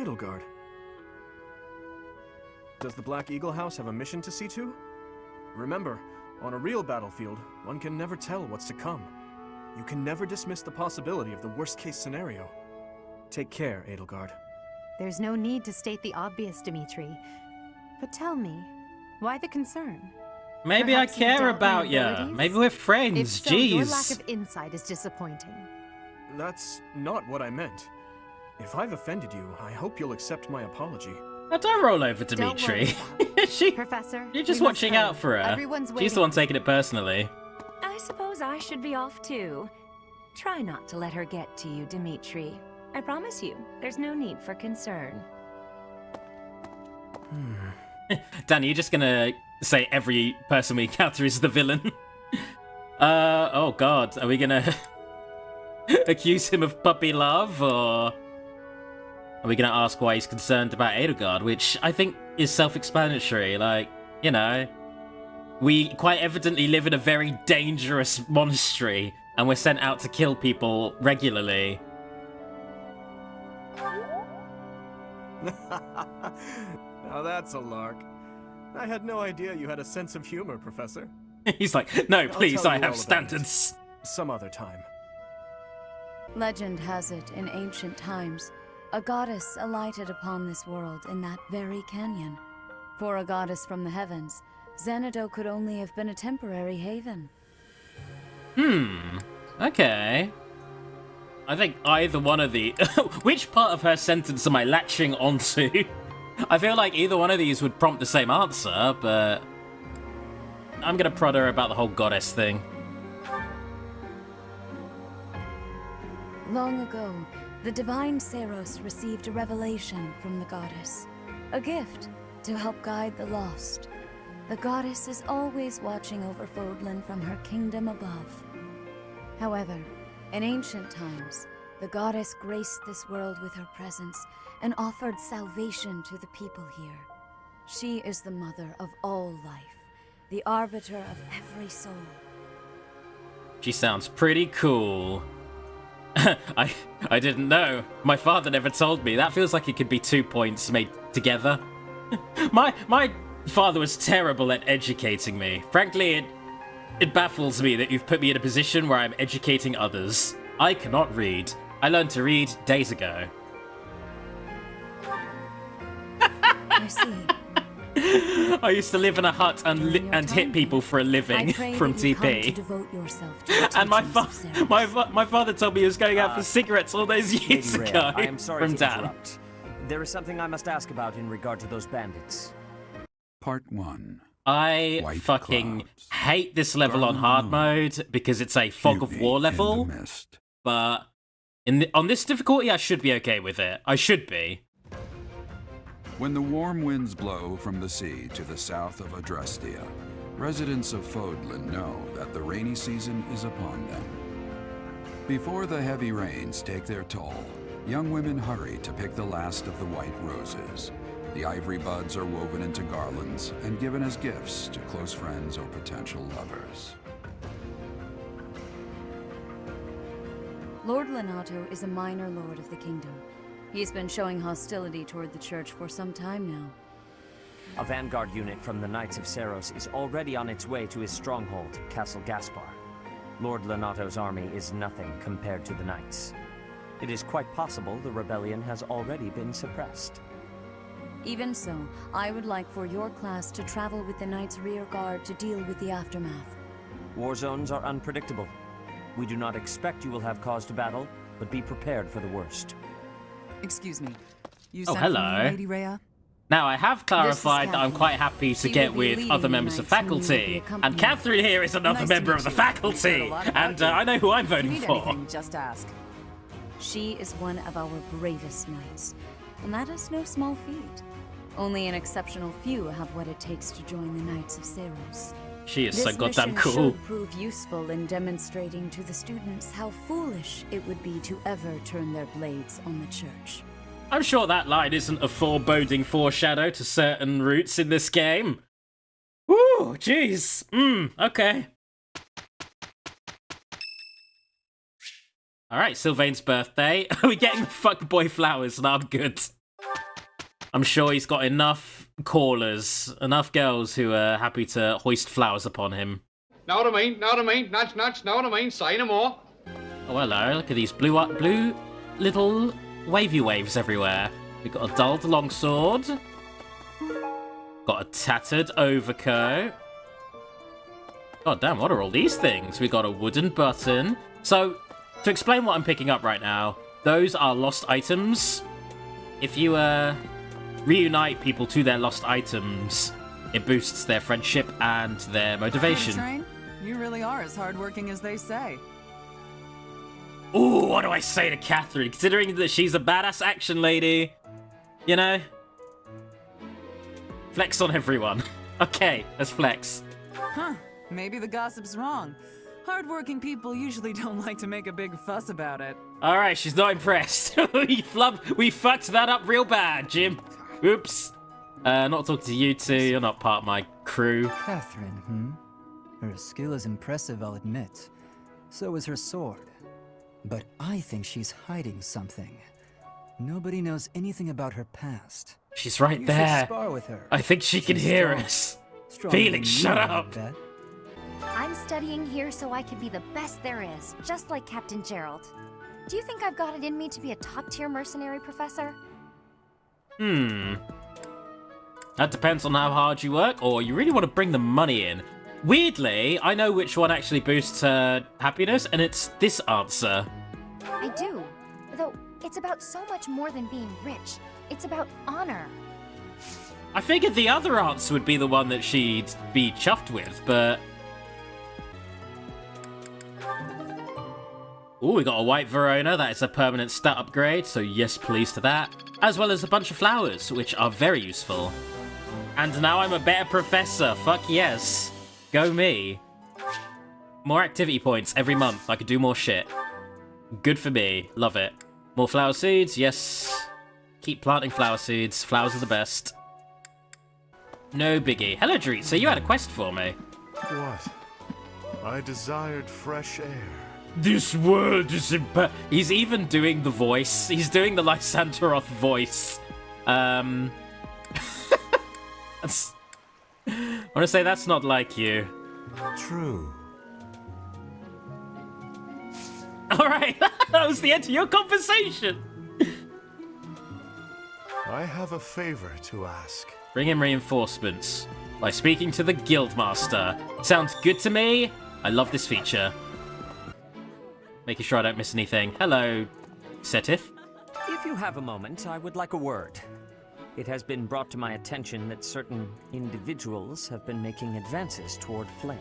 Edelgard. Does the Black Eagle House have a mission to see to? Remember, on a real battlefield, one can never tell what's to come. You can never dismiss the possibility of the worst-case scenario. Take care, Edelgard. There's no need to state the obvious, Dimitri. But tell me, why the concern? Maybe Perhaps I you care doubt about my you. abilities? Maybe we're friends. If so, Jeez. your lack of insight is disappointing. That's not what I meant. If I've offended you, I hope you'll accept my apology. Now don't roll over, Don't Dimitri. worry about it. Professor, you're we just must watching hurry. out for her. Everyone's She's waiting. the one taking it personally. I suppose I should be off too. Try not to let her get to you, Dimitri. I promise you, there's no need for concern. Danny, you're just gonna say every person we encounter is the villain? Oh god, are we gonna accuse him of puppy love, or are we gonna ask why he's concerned about Edelgard, which I think is self-explanatory, like, you know, we quite evidently live in a very dangerous monastery, and we're sent out to kill people regularly. Now that's a lark. I had no idea you had a sense of humor, Professor. He's like, no, I'll please, tell I you have all about standards. Some other time. Legend has it, in ancient times, a goddess alighted upon this world in that very canyon. For a goddess from the heavens, Xanadu could only have been a temporary haven. Okay. I think either one of the... Which part of her sentence am I latching onto? I feel like either one of these would prompt the same answer, but... I'm gonna prod her about the whole goddess thing. Long ago, the divine Seros received a revelation from the goddess. A gift to help guide the lost. The goddess is always watching over Fodlan from her kingdom above. However, in ancient times, the goddess graced this world with her presence and offered salvation to the people here. She is the mother of all life, the arbiter of every soul. She sounds pretty cool. I didn't know. My father never told me. That feels like it could be 2 points made together. My father was terrible at educating me. Frankly, it baffles me that you've put me in a position where I'm educating others. I cannot read. I learned to read days ago. I see. I used to live in a hut and hit people for a living from TP. And my father told me he was going out for cigarettes all those years Lady ago. Rhea, I am sorry from to Dan. interrupt. There is something I must ask about in regard to those bandits. Part 1. I White fucking clouds. hate this level on hard mode because it's a fog of Beauty war in level. the mist. But on this difficulty, I should be okay with it. I should be. When the warm winds blow from the sea to the south of Adrestia, residents of Fodlan know that the rainy season is upon them. Before the heavy rains take their toll, young women hurry to pick the last of the white roses. The ivory buds are woven into garlands and given as gifts to close friends or potential lovers. Lord Lenato is a minor lord of the kingdom. He's been showing hostility toward the church for some time now. A vanguard unit from the Knights of Seros is already on its way to his stronghold, Castle Gaspar. Lord Lenato's army is nothing compared to the Knights. It is quite possible the rebellion has already been suppressed. Even so, I would like for your class to travel with the Knights' rear guard to deal with the aftermath. War zones are unpredictable. We do not expect you will have cause to battle, but be prepared for the worst. Excuse me. You Oh, sent for me, hello. Lady Rhea? Now, I have clarified that I'm Catherine. quite happy to She get will be with leading other the members of Knights and you will be faculty. accompanying And Catherine here is another Nice to member meet of the you. faculty. We've heard a lot about And you. I know who I'm If you voting need for. anything, just ask. She is one of our bravest knights, and that is no small feat. Only an exceptional few have what it takes to join the Knights of Seros. She is so This goddamn mission cool. should prove useful in demonstrating to the students how foolish it would be to ever turn their blades on the church. I'm sure that line isn't a foreboding foreshadow to certain routes in this game. Woo, jeez. Okay. Alright, Sylvain's birthday. Are we getting the fuckboy flowers? And I'm good. I'm sure he's got enough callers, enough girls who are happy to hoist flowers upon him. Know what I mean? Know what I mean? Nudge, nudge, know what I mean? Say no more. Oh, hello. Look at these blue little wavy waves everywhere. We've got a dulled longsword. Got a tattered overcoat. God damn, what are all these things? We got a wooden button. So, to explain what I'm picking up right now, those are lost items. If you reunite people to their lost items, it boosts their friendship and their motivation. Train, you really are as hardworking as they say. Ooh, what do I say to Catherine? Considering that she's a badass action lady, you know? Flex on everyone. Okay, let's flex. Huh, maybe the gossip's wrong. Hardworking people usually don't like to make a big fuss about it. Alright, she's not impressed. We fucked that up real bad, Jim. Oops. Not talking to you two, you're not part of my crew. Catherine, Her skill is impressive, I'll admit. So is her sword. But I think she's hiding something. Nobody knows anything about her past. She's right You there. should spar with her. I think she can She's hear strong. us. Stronger Felix, than shut you, I up. bet. I'm studying here so I can be the best there is, just like Captain Gerald. Do you think I've got it in me to be a top-tier mercenary, Professor? That depends on how hard you work, or you really want to bring the money in. Weirdly, I know which one actually boosts her happiness, and it's this answer. I do. Though, it's about so much more than being rich. It's about honor. I figured the other answer would be the one that she'd be chuffed with, but... Ooh, we got a white Verona. That is a permanent stat upgrade, so yes please to that. As well as a bunch of flowers, which are very useful. And now I'm a better professor. Fuck yes. Go me. More activity points every month. I could do more shit. Good for me. Love it. More flower seeds? Yes. Keep planting flower seeds. Flowers are the best. No biggie. Hello, Dreet. So you had a quest for me. What? I desired fresh air. This world is He's even doing the voice. He's doing the Lysanteroth voice. That's... I want to say that's not like you. True. Alright, that was the end of your conversation. I have a favor to ask. Bring in reinforcements by speaking to the Guildmaster. Sounds good to me. I love this feature. Making sure I don't miss anything. Hello, Setith. If you have a moment, I would like a word. It has been brought to my attention that certain individuals have been making advances toward Flame.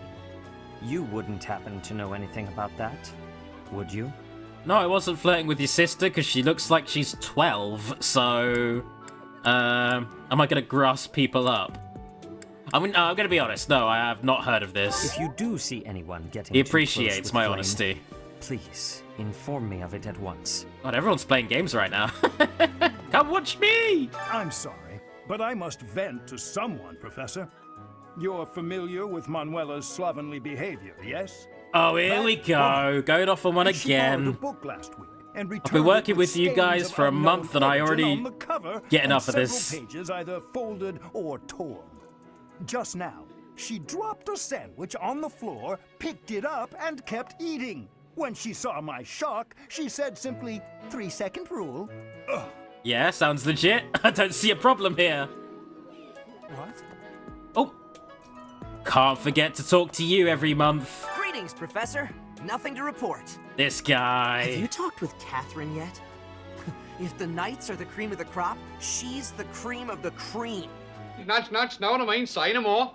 You wouldn't happen to know anything about that, would you? No, I wasn't flirting with your sister because she looks like she's 12, so... am I going to grass people up? I mean, I'm going to be honest. No, I have not heard of this. If you do see anyone getting He too close appreciates with my Flame, honesty. please inform me of it at once. God, everyone's playing games right now. Come watch me! I'm sorry, but I must vent to someone, Professor. You're familiar with Manuela's slovenly behavior, yes? Oh, here we go. Going off on one She borrowed a again. book last week and I've been working returned it with you stains guy of for a unknown month and I origin already on the cover get and enough of several this. pages either folded or torn. Just now, she dropped a sandwich on the floor, picked it up, and kept eating. When she saw my shock, she said simply, 3-second rule. Ugh. Yeah, sounds legit. I don't see a problem here. What? Oh. Can't forget to talk to you every month. Greetings, Professor. Nothing to report. This guy. Have you talked with Catherine yet? If the knights are the cream of the crop, she's the cream of the cream. Nudge, nudge, know what I mean? Say no more.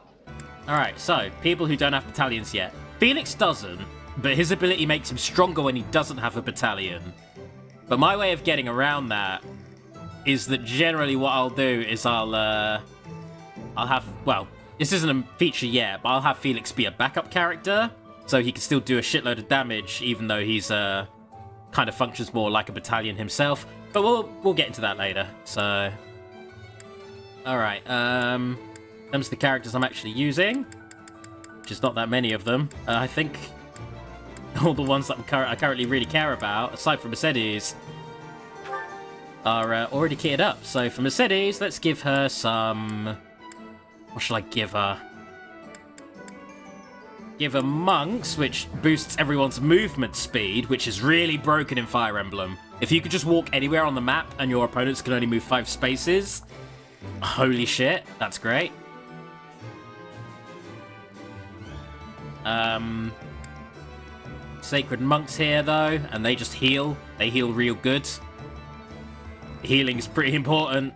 Alright, so, people who don't have battalions yet. Felix doesn't, but his ability makes him stronger when he doesn't have a battalion. But my way of getting around that is that generally what I'll do is I'll have, well, this isn't a feature yet, but I'll have Felix be a backup character, so he can still do a shitload of damage, even though he's, kind of functions more like a battalion himself. But we'll get into that later, so... Alright, them's the characters I'm actually using, which is not that many of them. I think all the ones that I currently really care about, aside from Mercedes. are already kitted up. So for Mercedes, let's give her some... What shall I give her? Give her Monks, which boosts everyone's movement speed, which is really broken in Fire Emblem. If you could just walk anywhere on the map and your opponents can only move 5 spaces, holy shit, that's great. Sacred Monks here, though, and they just heal. They heal real good. Healing is pretty important.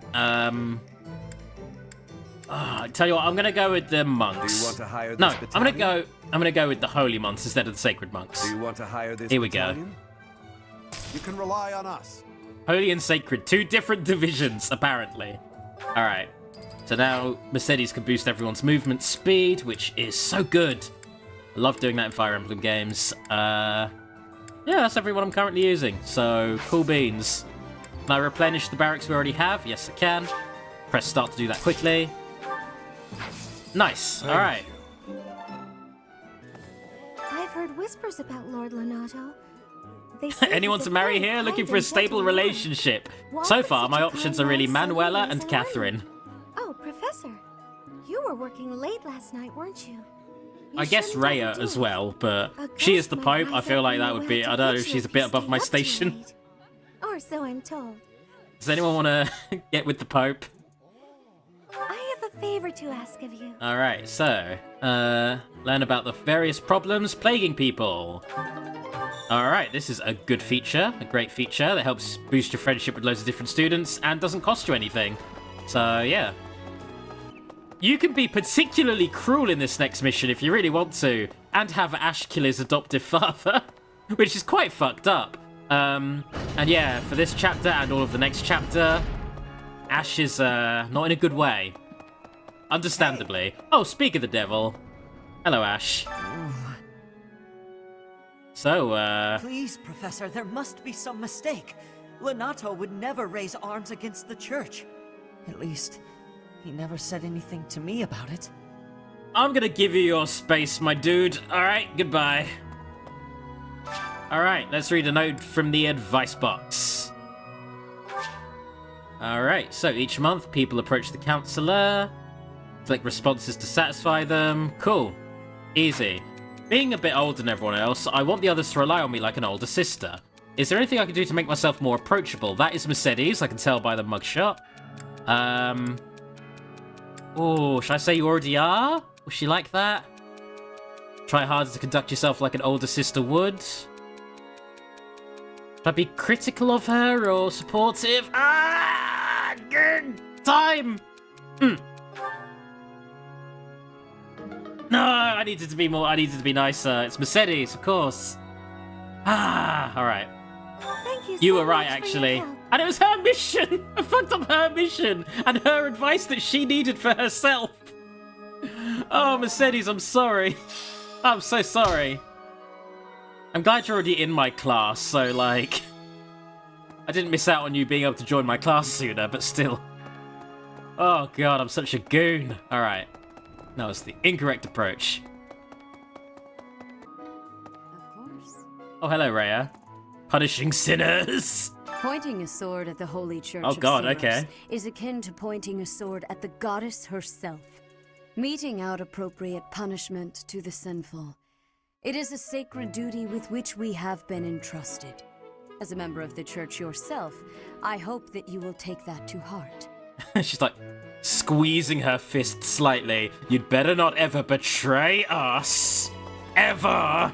I tell you what, I'm gonna go with the monks. Do you want to hire this No, battalion? I'm gonna go with the holy monks instead of the sacred monks. Do you want to hire this Here we battalion? go. You can rely on us. Holy and sacred, 2 different divisions, apparently. All right. So now Mercedes can boost everyone's movement speed, which is so good. I love doing that in Fire Emblem games. Yeah, that's everyone I'm currently using. So cool beans. Can I replenish the barracks we already have? Yes, I can. Press start to do that quickly. Nice. All right. I've heard whispers about Lord Lonato. They say Anyone he's to a marry very here? Looking kind for a and stable gentle man. relationship. Why So would far, such my a options kind are really man Manuela suddenly and use a Catherine. Oh, Professor, you were working late last night, weren't you? You I guess shouldn't Rhea overdo as it. well, but A she is ghost the might Pope. I rise feel up like and that know would how be... to I don't know get if you she's a if bit you above stay my up too station. late. Or so I'm told. Does anyone want to get with the Pope? I have a favor to ask of you. Alright, so, learn about the various problems plaguing people. Alright, this is a good feature, a great feature that helps boost your friendship with loads of different students and doesn't cost you anything. So, yeah. You can be particularly cruel in this next mission if you really want to, and have Ash kill his adoptive father, which is quite fucked up. And yeah, for this chapter and all of the next chapter, Ash is, not in a good way. Understandably. Oh, speak of the devil. Hello, Ash. So, Please, Professor, there must be some mistake. Lonato would never raise arms against the church. At least, he never said anything to me about it. I'm gonna give you your space, my dude. Alright, goodbye. Alright, let's read a note from the advice box. Alright, so each month people approach the counselor, select responses to satisfy them. Cool. Easy. Being a bit older than everyone else, I want the others to rely on me like an older sister. Is there anything I can do to make myself more approachable? That is Mercedes, I can tell by the mugshot. Oh, should I say you already are? Was she like that? Try harder to conduct yourself like an older sister would. Should I be critical of her or supportive? Ah! Good time! No, I needed to be more. I needed to be nicer. It's Mercedes, of course. Alright. Thank you You so were right, much for your actually. help. And it was her mission! I fucked up her mission! And her advice that she needed for herself! Oh, Mercedes, I'm sorry. I'm so sorry. I'm glad you're already in my class, so, like... I didn't miss out on you being able to join my class sooner, but still. Oh, God, I'm such a goon. Alright. That was the incorrect approach. Of course. Oh, hello, Rhea. Punishing sinners! Pointing a sword at the Holy Church Oh, God, of Ceros okay. is akin to pointing a sword at the goddess herself, meting out appropriate punishment to the sinful. It is a sacred duty with which we have been entrusted. As a member of the church yourself, I hope that you will take that to heart. She's like squeezing her fist slightly. You'd better not ever betray us. Ever.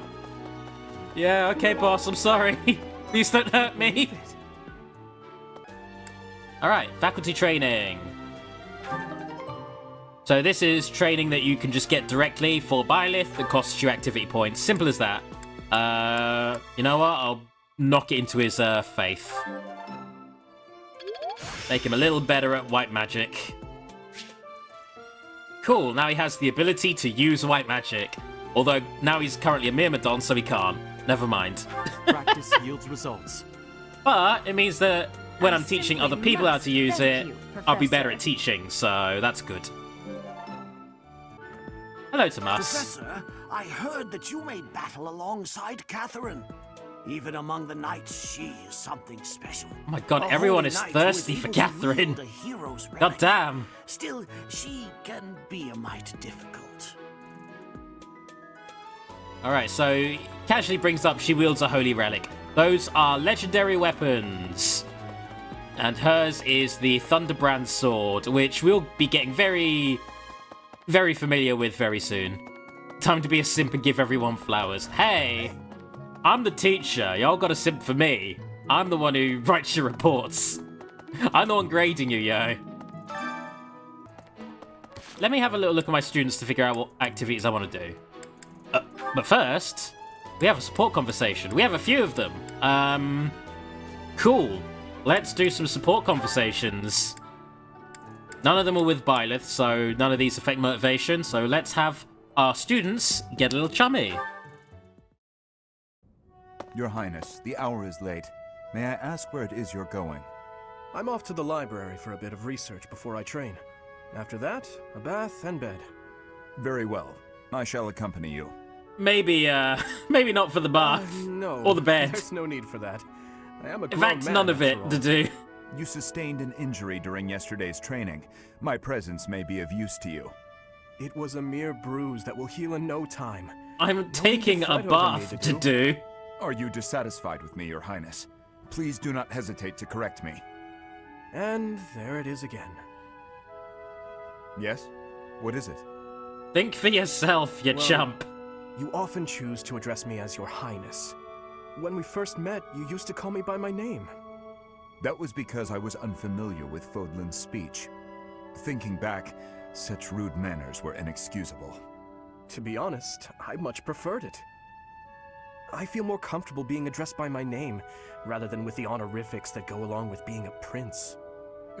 Yeah, okay, boss, I'm sorry. Please don't hurt me. Alright, faculty training. So this is training that you can just get directly for Byleth that costs you activity points. Simple as that. You know what? I'll knock it into his faith. Make him a little better at white magic. Cool, now he has the ability to use white magic. Although now he's currently a Myrmidon, so he can't. Never mind. Practice yields results. But it means that when I'm teaching other people how to use it, you, I'll be better Professor. at teaching, so that's good. Hello, Tomas. Professor, I heard that you made battle alongside Catherine. Even among the knights, she is something special. Oh my god, A everyone holy is knight who is thirsty for able to Catherine. wield a hero's God relic. damn. Still, she can be a mite difficult. Alright, so casually brings up she wields a holy relic. Those are legendary weapons. And hers is the Thunderbrand sword, which we'll be getting very, very familiar with very soon. Time to be a simp and give everyone flowers. Hey, I'm the teacher. Y'all got a simp for me. I'm the one who writes your reports. I'm the one grading you, yo. Let me have a little look at my students to figure out what activities I want to do. But first, we have a support conversation. We have a few of them. Cool. Let's do some support conversations. None of them are with Byleth, so none of these affect motivation. So let's have our students get a little chummy. Your Highness, the hour is late. May I ask where it is you're going? I'm off to the library for a bit of research before I train. After that, a bath and bed. Very well. I shall accompany you. Maybe not for the bath. No. Or the bed. There's no need for that. I am a In grown fact, man, none of it after all. to do. You sustained an injury during yesterday's training. My presence may be of use to you. It was a mere bruise that will heal in no time. I'm taking a bath to do. Are you dissatisfied with me, Your Highness? Please do not hesitate to correct me. And there it is again. Yes? What is it? Think for yourself, you Well, chump. You often choose to address me as Your Highness. When we first met, you used to call me by my name. That was because I was unfamiliar with Fodlan's speech. Thinking back, such rude manners were inexcusable. To be honest, I much preferred it. I feel more comfortable being addressed by my name, rather than with the honorifics that go along with being a prince.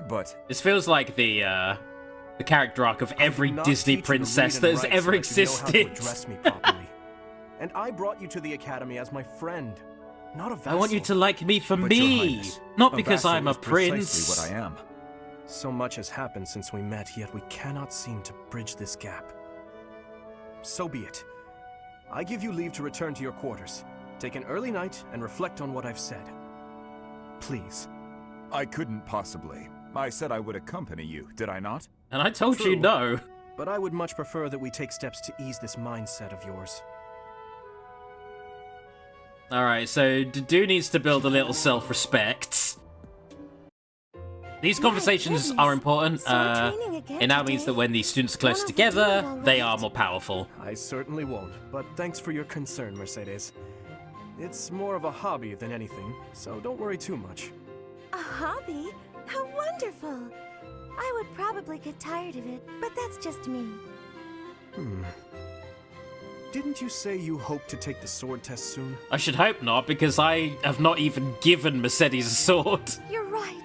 But This feels like the character arc of every Not Disney teach you to princess read that and has write ever so that you know how to existed. address me properly. And I brought you to the academy as my friend, not a vassal. I want you to like me for But me, Your Highness, not a because vassal I'm a is precisely prince. what I am. So much has happened since we met, yet we cannot seem to bridge this gap. So be it. I give you leave to return to your quarters. Take an early night and reflect on what I've said. Please. I couldn't possibly. I said I would accompany you, did I not? And I told you True. no. But I would much prefer that we take steps to ease this mindset of yours. Alright, so Dudu needs to build a little self-respect. These conversations are important. It now means that when the students are close together, they are more powerful. I certainly won't, but thanks for your concern, Mercedes. It's more of a hobby than anything, so don't worry too much. A hobby? How wonderful! I would probably get tired of it, but that's just me. Didn't you say you hope to take the sword test soon? I should hope not, because I have not even given Mercedes a sword. You're right.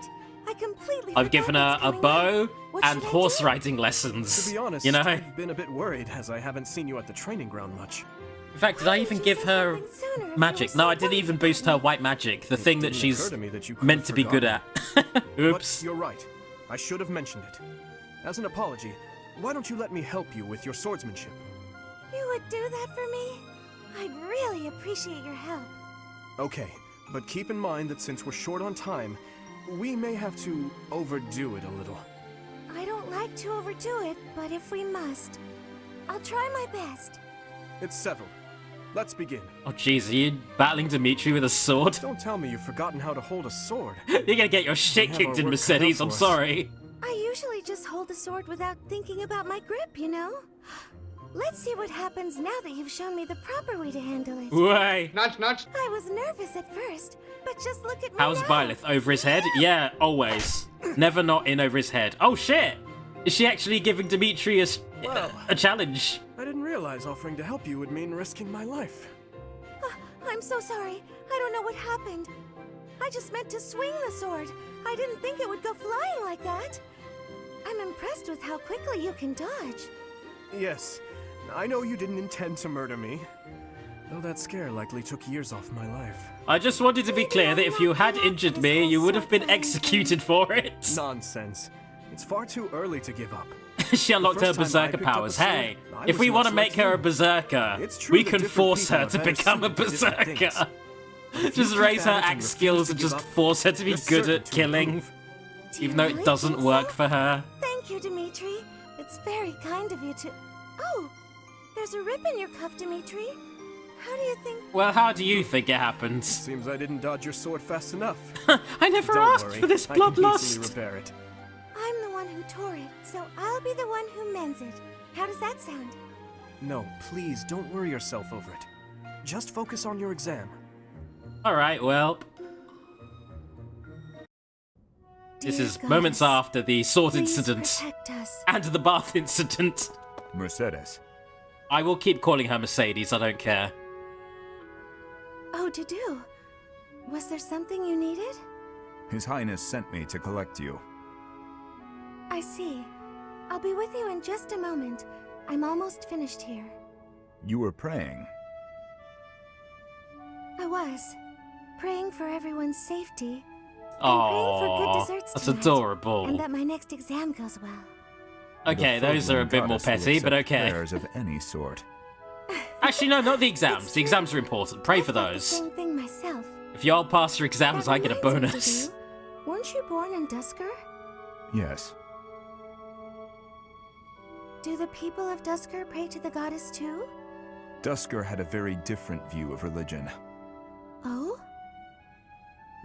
I completely I've given her a bow and horse riding To lessons. be honest, You know? I've been a bit worried as I haven't seen you at the training ground much. In fact, did I even give her magic? No, I didn't even boost her white magic, the thing that didn't she's occur to me that you could meant have to be good at. Oops. But you're right. I should have mentioned it. As an apology, why don't you let me help you with your swordsmanship? You would do that for me? I'd really appreciate your help. Okay, but keep in mind that since we're short on time, we may have to overdo it a little. I don't like to overdo it, but if we must, I'll try my best. It's settled. Let's begin. Oh jeez, are you battling Dimitri with a sword? Don't tell me you've forgotten how to hold a sword. You're gonna get your shit We have kicked our in work Mercedes, cut out I'm for us. sorry. I usually just hold the sword without thinking about my grip, you know? Let's see what happens now that you've shown me the proper way to handle it. Way. Nudge, nudge. I was nervous at first, but just look at me How's now. Byleth? Over his head? Yeah, always. Never not in over his head. Oh shit! Is she actually giving Dimitri a challenge? I didn't realize offering to help you would mean risking my life. I'm so sorry. I don't know what happened. I just meant to swing the sword. I didn't think it would go flying like that. I'm impressed with how quickly you can dodge. Yes, I know you didn't intend to murder me. Though that scare likely took years off my life. I just wanted to be clear that if you had injured me, you would have been executed for it. Nonsense. It's far too early to give up. She unlocked her The first time I berserker picked up a powers. sword, Hey, I if was we want to much make like her a you. berserker, It's true we that can different force people her are to better become a suited to different berserker. things. Just raise her axe skills and just force her to be good at killing. Even though it doesn't work for her. Thank you, Dimitri. It's very kind of you to... Oh, there's a rip in your cuff, Dimitri. How do you think... Well, how do you think it happened? Seems I didn't dodge your sword fast enough. I never Don't asked worry, for this I can bloodlust. easily repair it. I'm the one who tore it, so I'll be the one who mends it. How does that sound? No, please, don't worry yourself over it. Just focus on your exam. Alright, well... This is moments after the sword incident and the bath incident. Mercedes. I will keep calling her Mercedes, I don't care. Oh, Dudu. Was there something you needed? His Highness sent me to collect you. I see. I'll be with you in just a moment. I'm almost finished here. You were praying. I was. Praying for everyone's safety. Oh, that's adorable. And that my next exam goes well. Okay, those are a bit more petty, but okay. Prayers of any sort. Actually, no, not the exams. The exams are important. Pray for those. Same thing myself. If y'all pass your exams, I get a bonus. Weren't you born in Duskur? Yes. Do the people of Duskur pray to the goddess too? Duskur had a very different view of religion. Oh?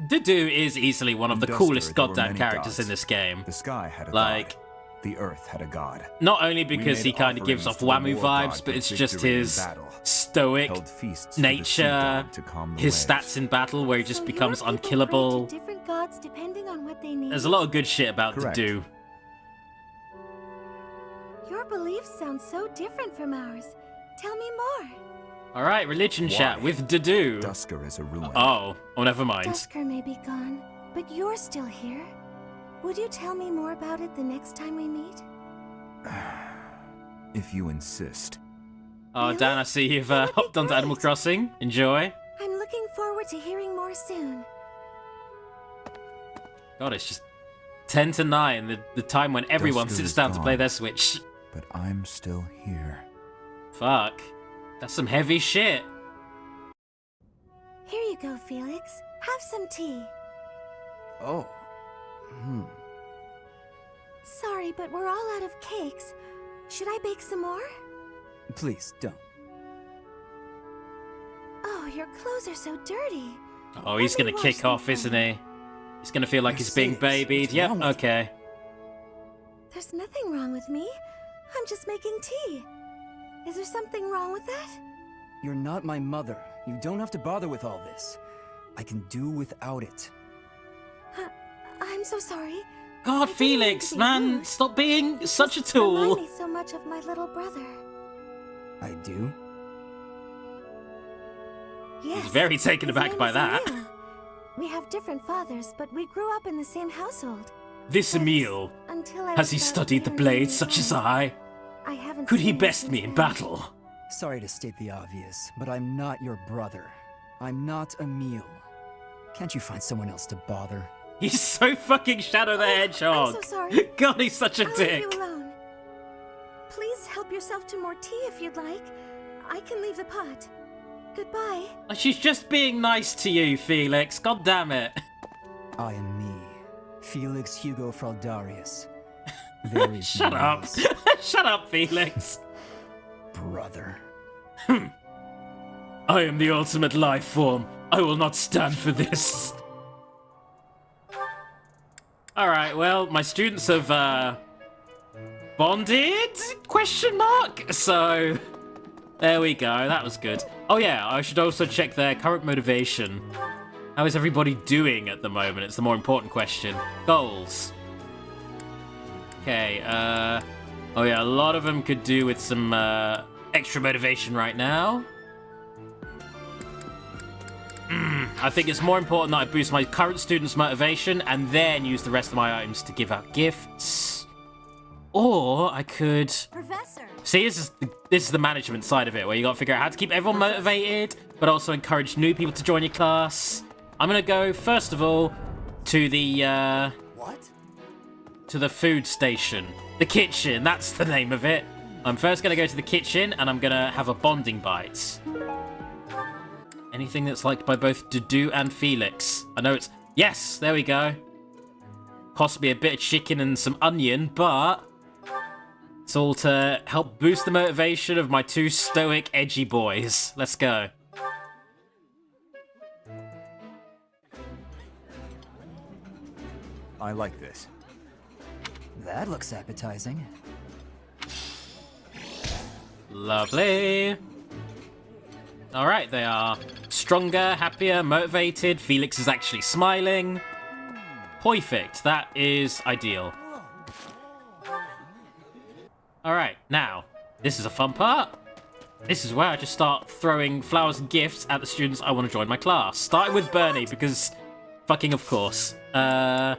Dudu is easily one of the coolest goddamn characters in this game. The sky had a like, god. The earth had a god. Not only because he kind of gives off Wamuu vibes, but it's just his stoic nature, his stats in battle where he just becomes unkillable. Different gods depending on what they need. There's a lot of good shit about Dudu. Your beliefs sound so different from ours. Tell me more. Alright, religion chat with Dudu. Duskur is a ruin. Oh, never mind. Duskur may be gone, but you're still here. Would you tell me more about it the next time we meet? If you insist. Oh, really? Dan, I see you've hopped onto Animal Crossing. Enjoy. I'm looking forward to hearing more soon. God, it's just 10 to 9, the time when everyone sits down to play their Switch. But I'm still here. Fuck. That's some heavy shit. Here you go, Felix. Have some tea. Oh. Sorry, but we're all out of cakes. Should I bake some more? Please, don't. Oh, your clothes are so dirty. Oh, he's gonna kick off, isn't he? He's gonna feel like he's being babied. Yep, okay. There's nothing wrong with me. I'm just making tea. Is there something wrong with that? You're not my mother. You don't have to bother with all this. I can do without it. I'm so sorry. God, Felix, man, rude. Stop being such a tool. You remind me so much of my little brother. I do? Yes. He's very taken aback by that. We have different fathers, but we grew up in the same household. This Emil, has he studied the blades such as I? Could he best me in battle? Sorry to state the obvious, but I'm not your brother. I'm not Emil. Can't you find someone else to bother? He's so fucking Shadow the Hedgehog. I'm so sorry. God, he's such a dick. Leave you alone. Please help yourself to more tea if you'd like. I can leave the pot. Goodbye. She's just being nice to you, Felix. God damn it. I am me, Felix Hugo Fraldarius. Shut up. Shut up, Felix. Brother. I am the ultimate life form. I will not stand for this. Alright, well, my students have, bonded? Question mark? So, there we go. That was good. Oh yeah, I should also check their current motivation. How is everybody doing at the moment? It's the more important question. Goals. Okay, oh yeah, a lot of them could do with some, extra motivation right now. I think it's more important that I boost my current students' motivation and then use the rest of my items to give out gifts. Or I could... Professor. See, this is the management side of it, where you gotta figure out how to keep everyone motivated, but also encourage new people to join your class. I'm gonna go, first of all, to the, to the food station. The kitchen, that's the name of it. I'm first gonna go to the kitchen, and I'm gonna have a bonding bite. Anything that's liked by both Dudu and Felix. I know it's... Yes, there we go. Possibly a bit of chicken and some onion, but... It's all to help boost the motivation of my two stoic, edgy boys. Let's go. I like this. That looks appetizing. Lovely. Alright, they are stronger, happier, motivated. Felix is actually smiling. Perfect. That is ideal. Alright, now, this is a fun part. This is where I just start throwing flowers and gifts at the students I want to join my class. Starting with Bernie, because fucking of course. Now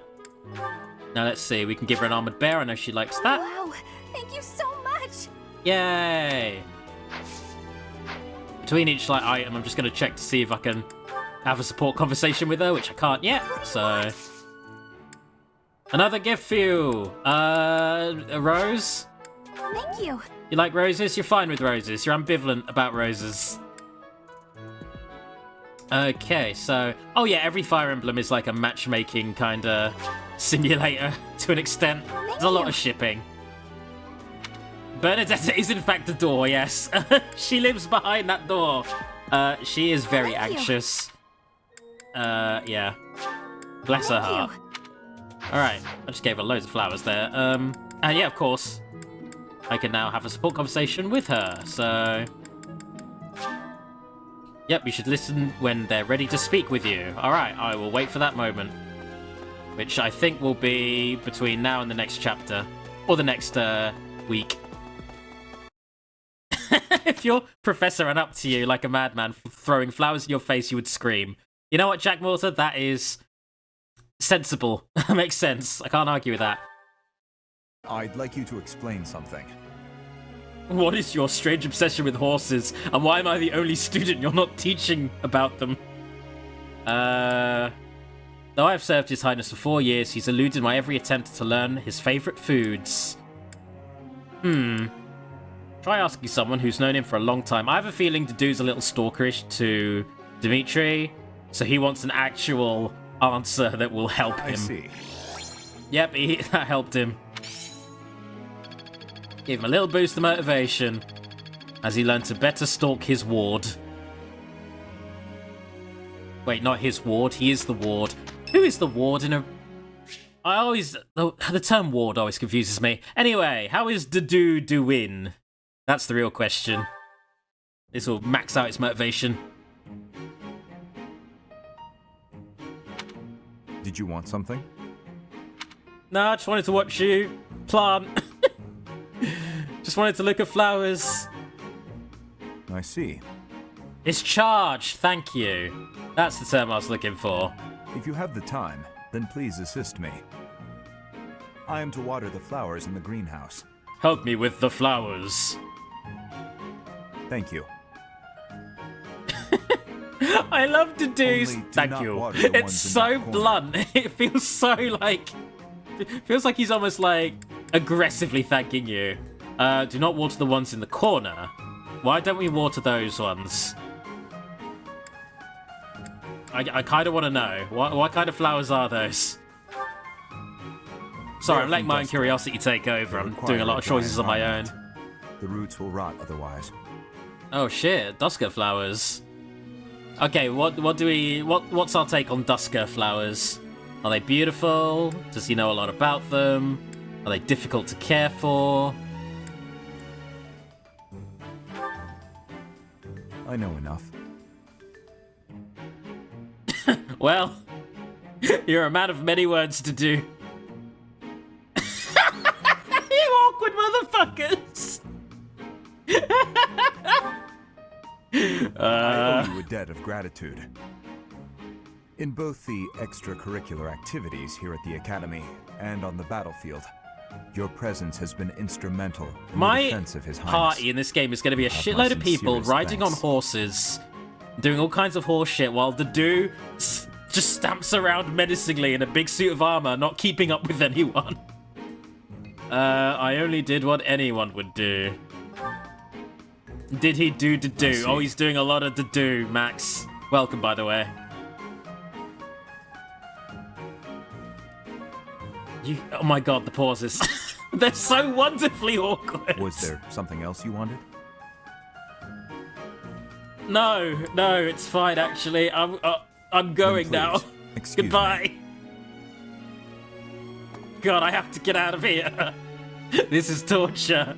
let's see, we can give her an armored bear. I know she likes that. Wow, thank you so much. Yay! Between each item, I'm just going to check to see if I can have a support conversation with her, which I can't yet, so... Another gift for you! A rose? Thank you. You like roses? You're fine with roses. You're ambivalent about roses. Okay, so... Oh yeah, every Fire Emblem is like a matchmaking kind of simulator to an extent. There's a lot of shipping. Bernadette is in fact the door, yes. She lives behind that door. She is very anxious. Yeah. Bless her heart. Alright, I just gave her loads of flowers there. And yeah, of course, I can now have a support conversation with her, so... Yep, you should listen when they're ready to speak with you. Alright, I will wait for that moment. Which I think will be between now and the next chapter. Or the next, week. If your professor ran up to you like a madman throwing flowers in your face, you would scream. You know what, Jack Mortar? That is sensible. That makes sense. I can't argue with that. I'd like you to explain something. What is your strange obsession with horses, and why am I the only student you're not teaching about them? Though I have served His Highness for 4 years, he's eluded my every attempt to learn his favourite foods. Try asking someone who's known him for a long time. I have a feeling Dudu's a little stalkerish to Dimitri, so he wants an actual answer that will help him. I see. Yep, that helped him. Give him a little boost of motivation as he learned to better stalk his ward. Wait, not his ward. He is the ward. Who is the ward in a... I always... The term ward always confuses me. Anyway, how is Dudu doing? That's the real question. This will max out its motivation. Did you want something? No, I just wanted to watch you plant. Just wanted to look at flowers. I see. It's charged, thank you. That's the term I was looking for. If you have the time, then please assist me. I am to water the flowers in the greenhouse. Help me with the flowers. Thank you. I love to do... Thank you. It's so blunt. It feels so like... It feels like he's almost like aggressively thanking you. Do not water the ones in the corner. Why don't we water those ones? I kind of want to know. What kind of flowers are those? Sorry, I'm letting my own curiosity take over. I'm doing a lot of choices on my own. The roots will rot otherwise. Oh shit, Dusker flowers. Okay, what's our take on Dusker flowers? Are they beautiful? Does he know a lot about them? Are they difficult to care for? I know enough. Well, you're a man of many words to do. You awkward motherfuckers! I owe you a debt of gratitude. In both the extracurricular activities here at the Academy and on the battlefield, your presence has been instrumental in the defense of His Highness. My party in this game is going to be a shitload of people riding on horses, doing all kinds of horse shit, while the dude just stamps around menacingly in a big suit of armor, not keeping up with anyone. I only did what anyone would do. Did he do? Oh, he's doing a lot of do, Max. Welcome, by the way. Oh my god, the pauses. They're so wonderfully awkward. Was there something else you wanted? No, it's fine, actually. I'm going now. Goodbye. God, I have to get out of here. This is torture.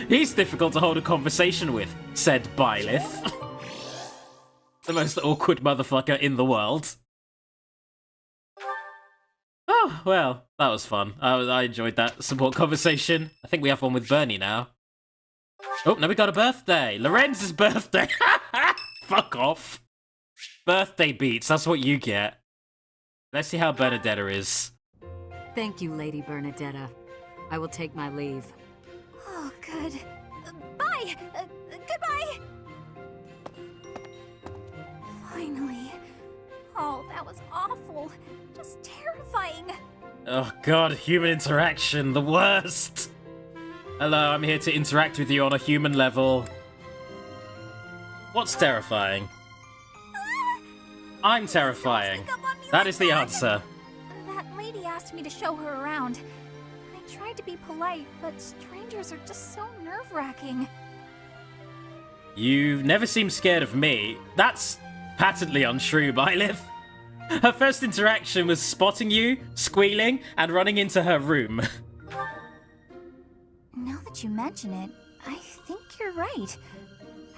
He's difficult to hold a conversation with, said Byleth. The most awkward motherfucker in the world. Oh, well, that was fun. I enjoyed that support conversation. I think we have one with Bernie now. Oh, now we got a birthday. Lorenz's birthday. Fuck off. Birthday beats, that's what you get. Let's see how Bernadetta is. Thank you, Lady Bernadetta. I will take my leave. Oh, good. Bye! Goodbye! Finally. Oh, that was awful. Just terrifying. Oh god, human interaction, the worst. Hello, I'm here to interact with you on a human level. What's terrifying? I'm terrifying. That is the answer. That lady asked me to show her around. I tried to be polite, but strangers are just so nerve-wracking. You've never seemed scared of me. That's patently untrue, Byleth. Her first interaction was spotting you, squealing, and running into her room. Now that you mention it, I think you're right.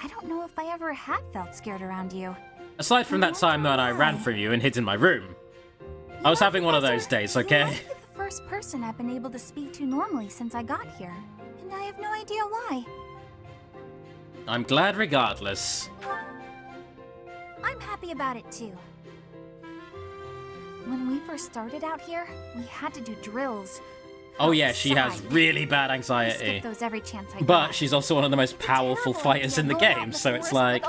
I don't know if I ever had felt scared around you. Aside from that time that I ran from you and hid in my room. I was having one of those days, okay? You're the first person I've been able to speak to normally since I got here, and I have no idea why. I'm glad regardless. I'm happy about it too. When we first started out here, we had to do drills. Oh yeah, she has Outside. really bad I anxiety. skip those every chance I But got. she's also one of the most powerful fighters in the game, so it's like...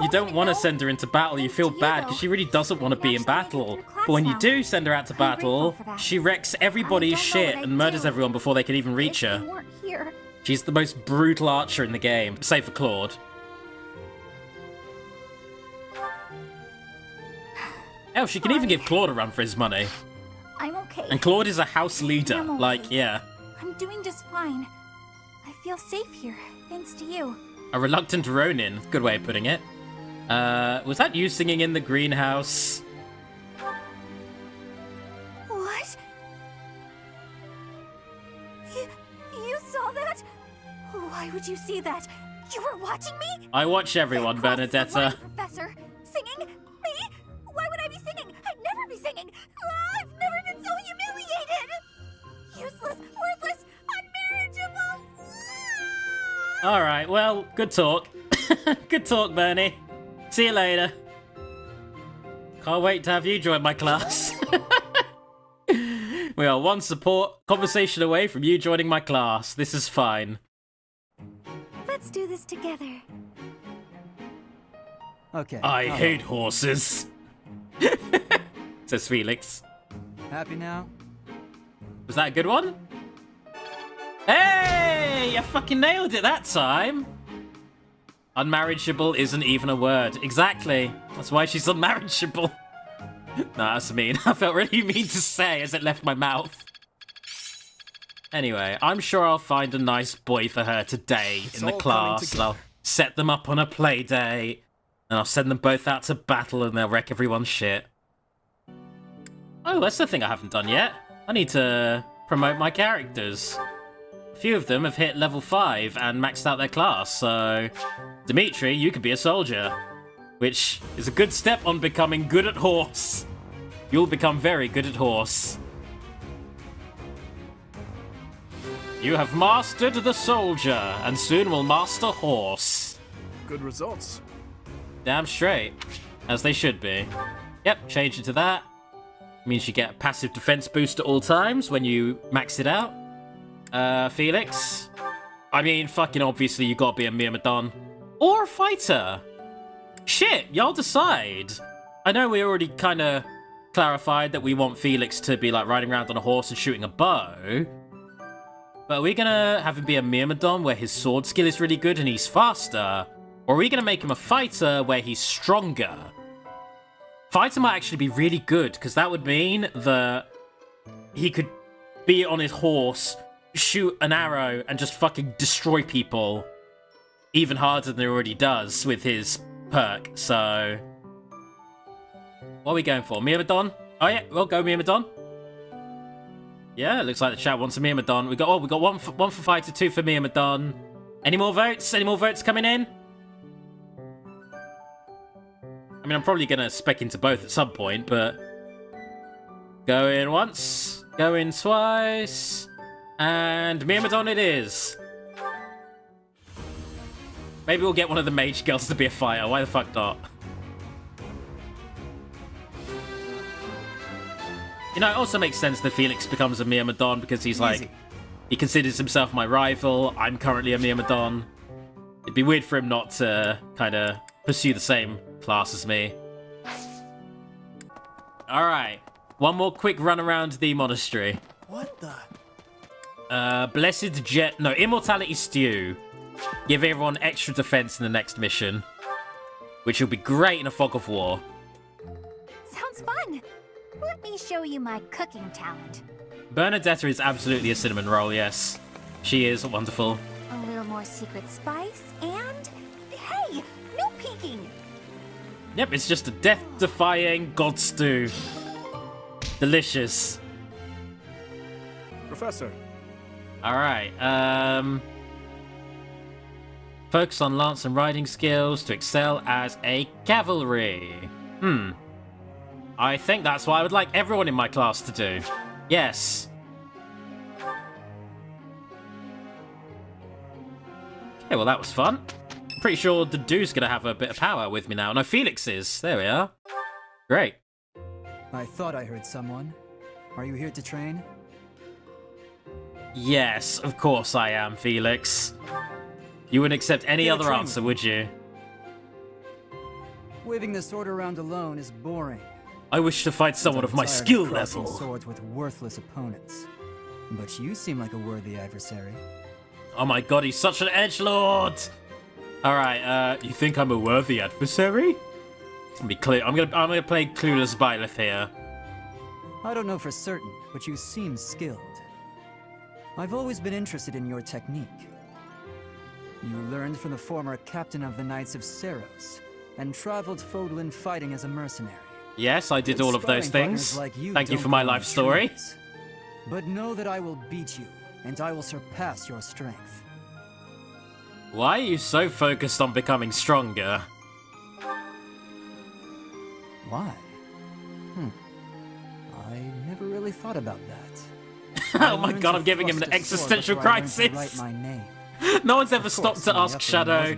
You don't want to send her into battle, you feel bad because she really doesn't want to be in battle. But when you do send her out to battle, she wrecks everybody's shit and murders everyone before they can even reach her. You weren't here. She's the most brutal archer in the game, save for Claude. Hell, she can even give Claude a run for his money. I'm okay. And Claude is a house leader, I'm okay. like, yeah. I'm doing just fine. I feel safe here, thanks to you. A reluctant Ronin, good way of putting it. Was that you singing in the greenhouse? What? You saw that? Why would you see that? You were watching me? I watch everyone, Bernadetta. Professor, singing? Me? Why would I be singing? I'd never be singing. I've never been so humiliated. Useless, worthless, unmarriageable. Alright, well, good talk. Good talk, Bernie. See you later. Can't wait to have you join my class. We are one support conversation away from you joining my class. This is fine. Let's do this together. Okay. I hate horses. Says Felix. Happy now? Was that a good one? Hey! You fucking nailed it that time! Unmarriageable isn't even a word. Exactly. That's why she's unmarriageable. Nah, that's mean. I felt really mean to say as it left my mouth. Anyway, I'm sure I'll find a nice boy for her today in the class. And I'll set them up on a play day. And I'll send them both out to battle and they'll wreck everyone's shit. Oh, that's the thing I haven't done yet. I need to promote my characters. A few of them have hit level 5 and maxed out their class, so... Dimitri, you could be a soldier. Which is a good step on becoming good at horse. You'll become very good at horse. You have mastered the soldier, and soon will master horse. Good results. Damn straight. As they should be. Yep, change it to that. Means you get a passive defense boost at all times when you max it out. Felix? I mean, fucking obviously you gotta be a Myrmidon. Or a fighter. Shit, y'all decide. I know we already kinda clarified that we want Felix to be like riding around on a horse and shooting a bow. But are we gonna have him be a Myrmidon where his sword skill is really good and he's faster? Or are we going to make him a fighter where he's stronger? Fighter might actually be really good, because that would mean that he could be on his horse, shoot an arrow, and just fucking destroy people even harder than he already does with his perk. So, what are we going for? Myrmidon? Oh yeah, we'll go Myrmidon. Yeah, it looks like the chat wants a Myrmidon. We got one for fighter, 2 for Myrmidon. Any more votes? Any more votes coming in? I mean, I'm probably gonna spec into both at some point, but go in once, go in twice, and Myrmidon it is. Maybe we'll get one of the mage girls to be a fighter. Why the fuck not? You know, it also makes sense that Felix becomes a Myrmidon because he's like, he considers himself my rival. I'm currently a Myrmidon. It'd be weird for him not to kind of pursue the same class as me. Alright, one more quick run around the monastery. What the? Blessed Jet... No, Immortality Stew. Give everyone extra defense in the next mission. Which will be great in a fog of war. Sounds fun. Let me show you my cooking talent. Bernadetta is absolutely a cinnamon roll, yes. She is wonderful. A little more secret spice, and... Hey! No peeking! Yep, it's just a death-defying god stew. Delicious. Professor. Alright, focus on lance and riding skills to excel as a cavalry. I think that's what I would like everyone in my class to do. Yes. Okay, well that was fun. Pretty sure the dude's gonna have a bit of power with me now. No, Felix is. There we are. Great. I thought I heard someone. Are you here to train? Yes, of course I am, Felix. You wouldn't accept any other answer, would you? Waving the sword around alone is boring. I wish to fight someone of my skill level. Swords with worthless opponents. But you seem like a worthy adversary. Oh my god, he's such an edgelord! Alright, you think I'm a worthy adversary? Let's be clear. I'm gonna play clueless Byleth here. I don't know for certain, but you seem skilled. I've always been interested in your technique. You learned from the former captain of the Knights of Seros, and traveled Fodlan fighting as a mercenary. Yes, I did all of those things. Like Thank you for my life story. But know that I will beat you, and I will surpass your strength. Why are you so focused on becoming stronger? Why? I never really thought about that. Oh my god, I'm giving him an existential crisis. No one's ever stopped to ask Shadow,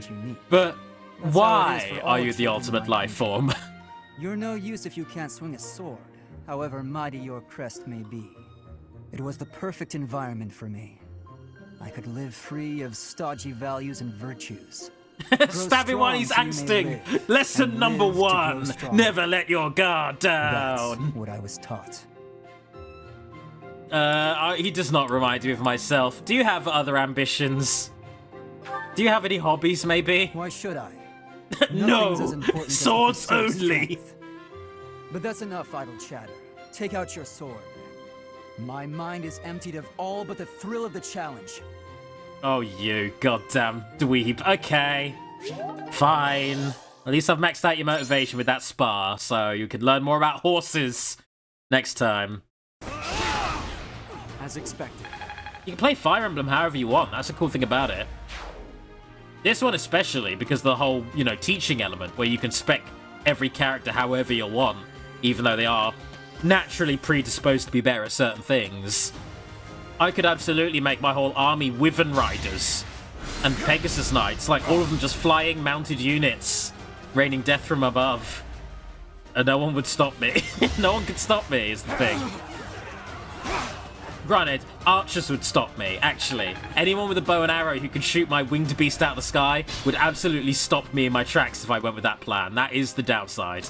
but why are you the ultimate life form? You're no use if you can't swing a sword, however mighty your crest may be. It was the perfect environment for me. I could live free of stodgy values and virtues. Stab him while he's axting! Lesson number 1, never let your guard down! That's what I was taught. He does not remind me of myself. Do you have other ambitions? Do you have any hobbies, maybe? Why should I? No! Swords only! But that's enough idle chatter. Take out your sword. My mind is emptied of all but the thrill of the challenge. Oh, you goddamn dweeb. Okay. Fine. At least I've maxed out your motivation with that spar, so you can learn more about horses next time. As expected. You can play Fire Emblem however you want. That's the cool thing about it. This one especially, because the whole, you know, teaching element, where you can spec every character however you want, even though they are naturally predisposed to be better at certain things. I could absolutely make my whole army Wyvern Riders and Pegasus Knights, like all of them just flying mounted units, raining death from above. And no one would stop me. No one could stop me, is the thing. Granted, archers would stop me, actually. Anyone with a bow and arrow who could shoot my winged beast out of the sky would absolutely stop me in my tracks if I went with that plan. That is the downside.